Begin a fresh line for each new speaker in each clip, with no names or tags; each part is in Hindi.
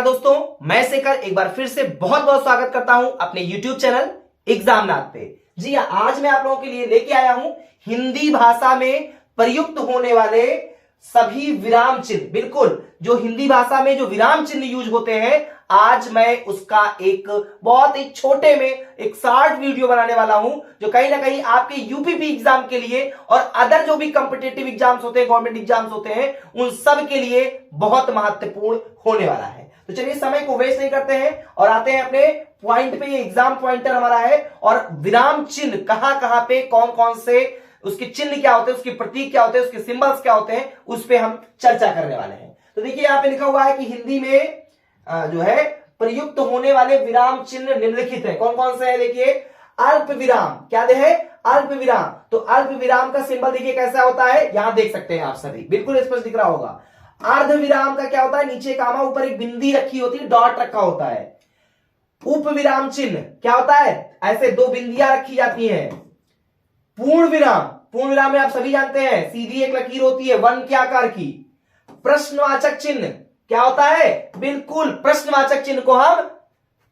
दोस्तों, मैं शेखर एक बार फिर से बहुत बहुत स्वागत करता हूं अपने YouTube चैनल एग्जामनाथ पे। जी हां, आज मैं आप लोगों के लिए लेके आया हूं हिंदी भाषा में प्रयुक्त होने वाले सभी विराम चिन्ह। बिल्कुल, जो हिंदी भाषा में जो विराम चिन्ह यूज होते हैं, आज मैं उसका एक बहुत ही छोटे में एक शॉर्ट वीडियो बनाने वाला हूं, जो कहीं ना कहीं आपके यूपीपी एग्जाम के लिए और अदर जो भी कॉम्पिटिटिव एग्जाम्स होते हैं, गवर्नमेंट एग्जाम्स होते हैं, उन सब के लिए बहुत महत्वपूर्ण होने वाला है। तो चलिए समय को वेस्ट नहीं करते हैं और आते हैं अपने पॉइंट पे। ये एग्जाम पॉइंटर हमारा है और विराम चिन्ह कहां कहां पे कौन कौन से उसके चिन्ह क्या होते हैं, उसके प्रतीक क्या होते हैं, उसके सिंबल्स क्या होते हैं, उस पे हम चर्चा करने वाले हैं। तो देखिए यहां पे लिखा हुआ है कि हिंदी में जो है प्रयुक्त होने वाले विराम चिन्ह निम्नलिखित है। कौन कौन से है? देखिए, अल्प विराम। क्या दे है? अल्प विराम। तो अल्प विराम का सिंबल देखिए कैसा होता है, यहां देख सकते हैं आप सभी, बिल्कुल स्पष्ट दिख रहा होगा। अर्ध विराम का क्या होता है? नीचे कामा, ऊपर एक बिंदी रखी होती है, डॉट रखा होता है। उप विराम चिन्ह क्या होता है? ऐसे दो बिंदियां रखी जाती हैं। पूर्ण विराम, पूर्ण विराम में आप सभी जानते हैं सीधी एक लकीर होती है वन के आकार की। प्रश्नवाचक चिन्ह क्या होता है? बिल्कुल, प्रश्नवाचक चिन्ह को हम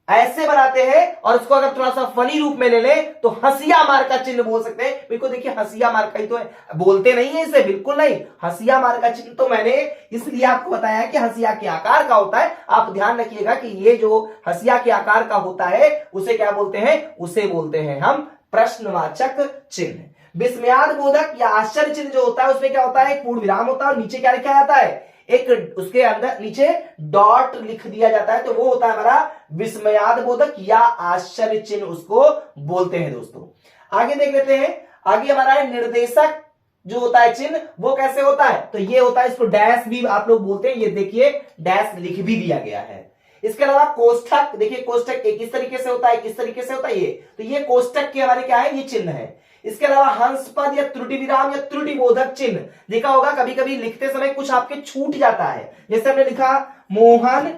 ऐसे बनाते हैं और उसको अगर थोड़ा सा फनी रूप में ले लें तो हंसिया मार का चिन्ह बोल सकते हैं। बिल्कुल, देखिए हंसिया मार का ही तो है, बोलते नहीं है इसे, बिल्कुल नहीं। हंसिया मार का चिन्ह तो मैंने इसलिए आपको बताया कि हंसिया के आकार का होता है। आप ध्यान रखिएगा कि ये जो हंसिया के आकार का होता है उसे क्या बोलते हैं? उसे बोलते हैं हम प्रश्नवाचक चिन्ह। विस्मयाद बोधक या आश्चर्य चिन्ह जो होता है उसमें क्या होता है? एक पूर्ण विराम होता है और नीचे क्या लिखा जाता है? एक उसके अंदर नीचे डॉट लिख दिया जाता है, तो वो होता है हमारा विस्मयाद बोधक या आश्चर्य चिन्ह, उसको बोलते हैं दोस्तों। आगे देख लेते हैं। आगे हमारा है निर्देशक जो होता है चिन्ह, वो कैसे होता है? तो ये होता है, इसको डैश भी आप लोग बोलते हैं। ये देखिए डैश लिख भी दिया गया है। इसके अलावा कोष्ठक, देखिए कोष्ठक एक इस तरीके से होता है, किस तरीके से होता है ये, तो ये कोष्ठक के हमारे क्या है? ये चिन्ह है। इसके अलावा हंस पद या त्रुटि विराम या त्रुटि बोधक चिन्ह, देखा होगा कभी कभी लिखते समय कुछ आपके छूट जाता है। जैसे हमने लिखा मोहन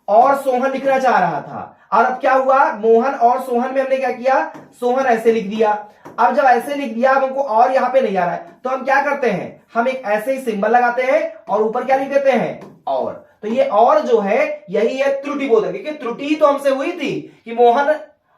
और सोहन लिखना चाह रहा था, और अब क्या हुआ? मोहन और सोहन में हमने क्या किया? सोहन ऐसे लिख दिया। अब जब ऐसे लिख दिया, अब हमको और यहां पे नहीं आ रहा है, तो हम क्या करते हैं? हम एक ऐसे ही सिंबल लगाते हैं और ऊपर क्या लिख देते हैं? और। तो ये और जो है यही है त्रुटि बोधक। देखिए त्रुटि तो हमसे हुई थी कि मोहन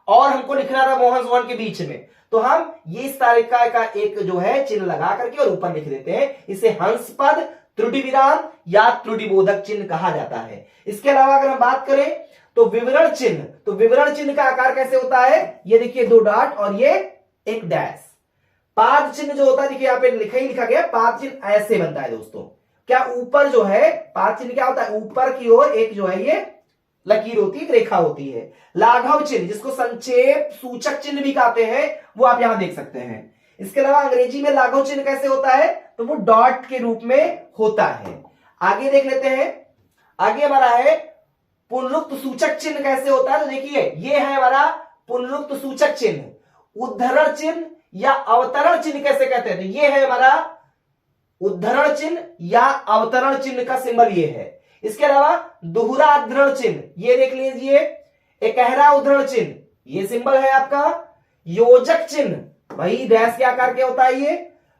और हमको लिखना था मोहन सोहन के बीच में, तो हम ये इस तरीका का एक जो है चिन्ह लगा करके और ऊपर लिख देते हैं। इसे हंस पद, त्रुटि विराम या त्रुटि बोधक चिन्ह कहा जाता है। इसके अलावा अगर हम बात करें तो विवरण चिन्ह, तो विवरण चिन्ह का आकार कैसे होता है? ये देखिए दो डॉट और ये एक डैश। पाद चिन्ह जो होता है, देखिए यहां पे लिखा गया, पाद चिन्ह ऐसे बनता है दोस्तों। क्या ऊपर जो है पाद चिन्ह क्या होता है? ऊपर की ओर एक जो है ये लकीर होती है, रेखा होती है। लाघव चिन्ह, जिसको संक्षेप सूचक चिन्ह भी कहते हैं, वो आप यहां देख सकते हैं। इसके अलावा अंग्रेजी में लाघव चिन्ह कैसे होता है? तो वो डॉट के रूप में होता है। आगे देख लेते हैं। आगे हमारा है पुनरुक्त सूचक चिन्ह कैसे होता है? तो देखिए ये है हमारा पुनरुक्त सूचक चिन्ह। उद्धरण चिन्ह या अवतरण चिन्ह कैसे कहते हैं? तो ये है हमारा उद्धरण चिन्ह या अवतरण चिन्ह का सिंबल ये है। इसके अलावा दोहरा उद्धरण चिन्ह, ये देख लीजिए, एकहरा उद्धरण चिन्ह, ये सिंबल है आपका। योजक चिन्ह, वही डैश के आकार के होता है ये।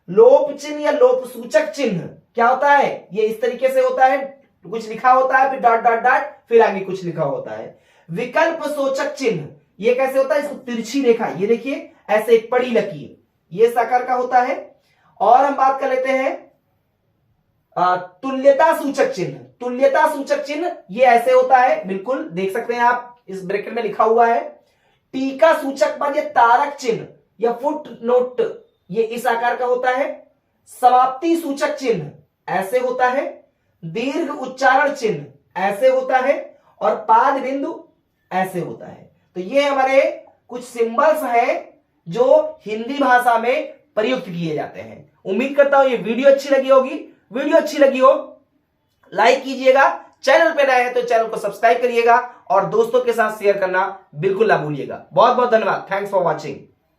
लोप चिन्ह या लोप सूचक चिन्ह क्या होता है? ये इस तरीके से होता है, कुछ लिखा होता है, फिर डॉट डॉट डॉट, फिर आगे कुछ लिखा होता है। विकल्प सूचक चिन्ह, ये कैसे होता है? इसको तिरछी रेखा, ये देखिए ऐसे एक पड़ी लकीर, ये इस आकार का होता है। और हम बात कर लेते हैं तुल्यता सूचक चिन्ह। तुल्यता सूचक चिन्ह ये ऐसे होता है, बिल्कुल देख सकते हैं आप, इस ब्रैकेट में लिखा हुआ है। टीका सूचक पद या तारक चिन्ह या फुट नोट, ये इस आकार का होता है। समाप्ति सूचक चिन्ह ऐसे होता है। दीर्घ उच्चारण चिन्ह ऐसे होता है और पाद बिंदु ऐसे होता है। तो ये हमारे कुछ सिंबल्स हैं जो हिंदी भाषा में प्रयुक्त किए जाते हैं। उम्मीद करता हूं ये वीडियो अच्छी लगी होगी। वीडियो अच्छी लगी हो लाइक कीजिएगा, चैनल पे नए हैं तो चैनल को सब्सक्राइब करिएगा और दोस्तों के साथ शेयर करना बिल्कुल ना भूलिएगा। बहुत बहुत धन्यवाद। Thanks for watching.